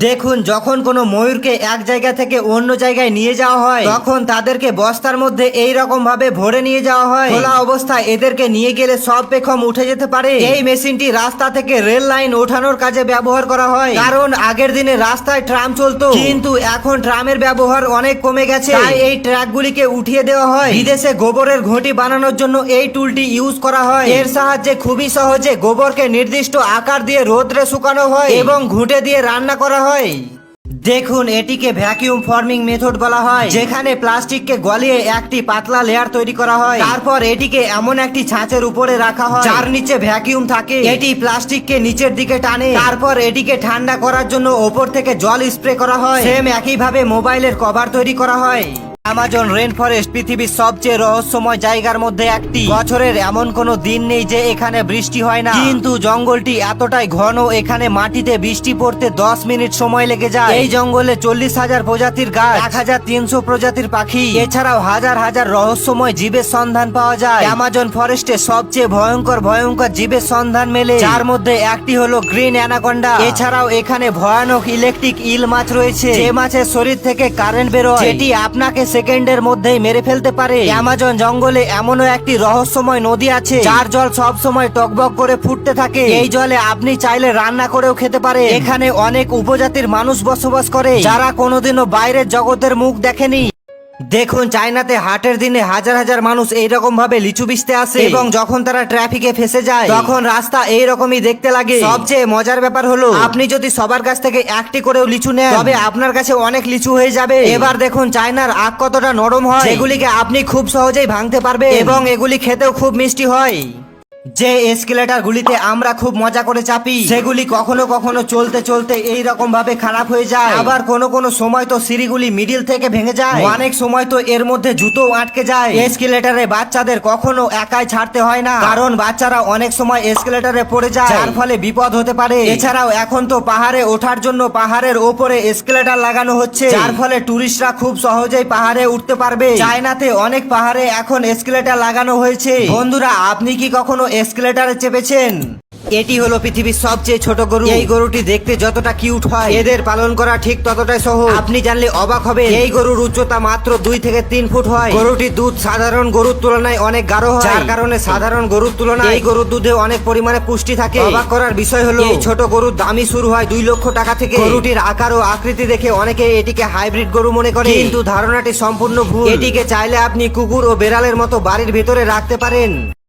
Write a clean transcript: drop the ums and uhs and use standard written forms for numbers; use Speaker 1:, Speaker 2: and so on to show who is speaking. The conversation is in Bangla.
Speaker 1: দেখুন, যখন কোনো ময়ূরকে এক জায়গা থেকে অন্য জায়গায় নিয়ে যাওয়া হয় তখন তাদেরকে বস্তার মধ্যে এই রকম ভাবে ভরে নিয়ে যাওয়া হয়। খোলা অবস্থায় এদেরকে নিয়ে গেলে সব পেখম উঠে যেতে পারে। এই মেশিনটি রাস্তা থেকে রেল লাইন ওঠানোর কাজে ব্যবহার করা হয়, কারণ আগের দিনে রাস্তায় ট্রাম চলতো, কিন্তু এখন ট্রামের ব্যবহার অনেক কমে গেছে, তাই এই ট্রাকগুলিকে উঠিয়ে দেওয়া হয়। বিদেশে গোবরের ঘটি বানানোর জন্য এই টুলটি ইউজ করা হয়। এর সাহায্যে খুবই সহজে গোবরকে নির্দিষ্ট আকার দিয়ে রোদ্রে শুকানো হয় এবং ঘুঁটে দিয়ে রান্না করা হয়। দেখুন, এটিকে ভ্যাকিউম ফর্মিং মেথড বলা হয়, যেখানে প্লাস্টিককে গলিয়ে একটি পাতলা লেয়ার তৈরি করা হয়। তারপর এটিকে এমন একটি ছাঁচের উপরে রাখা হয় যার নিচে ভ্যাকিউম থাকে। এটি প্লাস্টিককে নিচের দিকে টানে। তারপর এটিকে ঠান্ডা করার জন্য ওপর থেকে জল স্প্রে করা হয়। সেম একইভাবে মোবাইলের কভার তৈরি করা হয়। অ্যামাজন রেন ফরেস্ট পৃথিবীর সবচেয়ে রহস্যময় জায়গার মধ্যে একটি। বছরের এমন কোনো দিন নেই যে এখানে বৃষ্টি হয় না, কিন্তু জঙ্গলটি এতটাই ঘন, এখানে মাটিতে বৃষ্টি পড়তে 10 মিনিট সময় লেগে যায়। এই জঙ্গলে 40,000 প্রজাতির গাছ, 1,300 প্রজাতির পাখি, এছাড়াও হাজার হাজার রহস্যময় জীবের সন্ধান পাওয়া যায়। অ্যামাজন ফরেস্টে সবচেয়ে ভয়ঙ্কর ভয়ঙ্কর জীবের সন্ধান মেলে, যার মধ্যে একটি হলো গ্রিন অ্যানাকন্ডা। এছাড়াও এখানে ভয়ানক ইলেকট্রিক ইল মাছ রয়েছে, যে মাছের শরীর থেকে কারেন্ট বেরোয়, যেটি আপনাকে সেকেন্ডের মধ্যেই মেরে ফেলতে পারে। অ্যামাজন জঙ্গলে এমনও একটি রহস্যময় নদী আছে যার জল সব সময় টকবক করে ফুটতে থাকে। এই জলে আপনি চাইলে রান্না করেও খেতে পারে। এখানে অনেক উপজাতির মানুষ বসবাস করে যারা কোনোদিনও বাইরের জগতের মুখ দেখেনি। দেখুন, চায়নাতে হাটের দিনে হাজার হাজার মানুষ এইরকম ভাবে লিচু বিচতে আসে, এবং যখন তারা ট্রাফিকে ফেসে যায় তখন রাস্তা এইরকমই দেখতে লাগে। সবচেয়ে মজার ব্যাপার হলো, আপনি যদি সবার কাছ থেকে একটি করেও লিচু নেন তবে আপনার কাছে অনেক লিচু হয়ে যাবে। এবার দেখুন চায়নার আখ কতটা নরম হয়, যেগুলিকে আপনি খুব সহজেই ভাঙতে পারবে, এবং এগুলি খেতেও খুব মিষ্টি হয়। যে এসকেলেটর গুলিতে আমরা খুব মজা করে চাপি, সেগুলি কখনো কখনো চলতে চলতে এই রকম ভাবে খারাপ হয়ে যায়। আবার কোনো কোনো সময় তো সিঁড়িগুলি মিডিল থেকে ভেঙে যায়, অনেক সময় তো এর মধ্যে জুতো আটকে যায়। এসকেলেটরে বাচ্চাদের কখনো একাই ছাড়তে হয় না, কারণ বাচ্চারা অনেক সময় এসকেলেটরে পড়ে যায়, যার ফলে বিপদ হতে পারে। এছাড়াও এখন তো পাহাড়ে ওঠার জন্য পাহাড়ের ওপরে এসকেলেটর লাগানো হচ্ছে, যার ফলে টুরিস্টরা খুব সহজেই পাহাড়ে উঠতে পারবে। চায়নাতে অনেক পাহাড়ে এখন এসকেলেটর লাগানো হয়েছে। বন্ধুরা, আপনি কি কখনো এসকেলেটরে চেপেছেন? এটি হলো পৃথিবীর সবচেয়ে ছোট গরু। এই গরুটি দেখতে যতটা কিউট হয়, এদের পালন করা ঠিক ততটাই সহজ। আপনি জানলে অবাক হবেন, এই গরুর উচ্চতা মাত্র 2 থেকে 3 ফুট হয়। গরুটির দুধ সাধারণ গরুর তুলনায় অনেক গাঢ় হয়, যার কারণে সাধারণ গরুর তুলনায় এই গরুর দুধে অনেক পরিমাণে পুষ্টি থাকে। অবাক করার বিষয় হলো, এই ছোট গরুর দামই শুরু হয় 2 লক্ষ টাকা থেকে। গরুটির আকার ও আকৃতি দেখে অনেকে এটিকে হাইব্রিড গরু মনে করে, কিন্তু ধারণাটি সম্পূর্ণ ভুল। এটিকে চাইলে আপনি কুকুর ও বেড়ালের মতো বাড়ির ভেতরে রাখতে পারেন।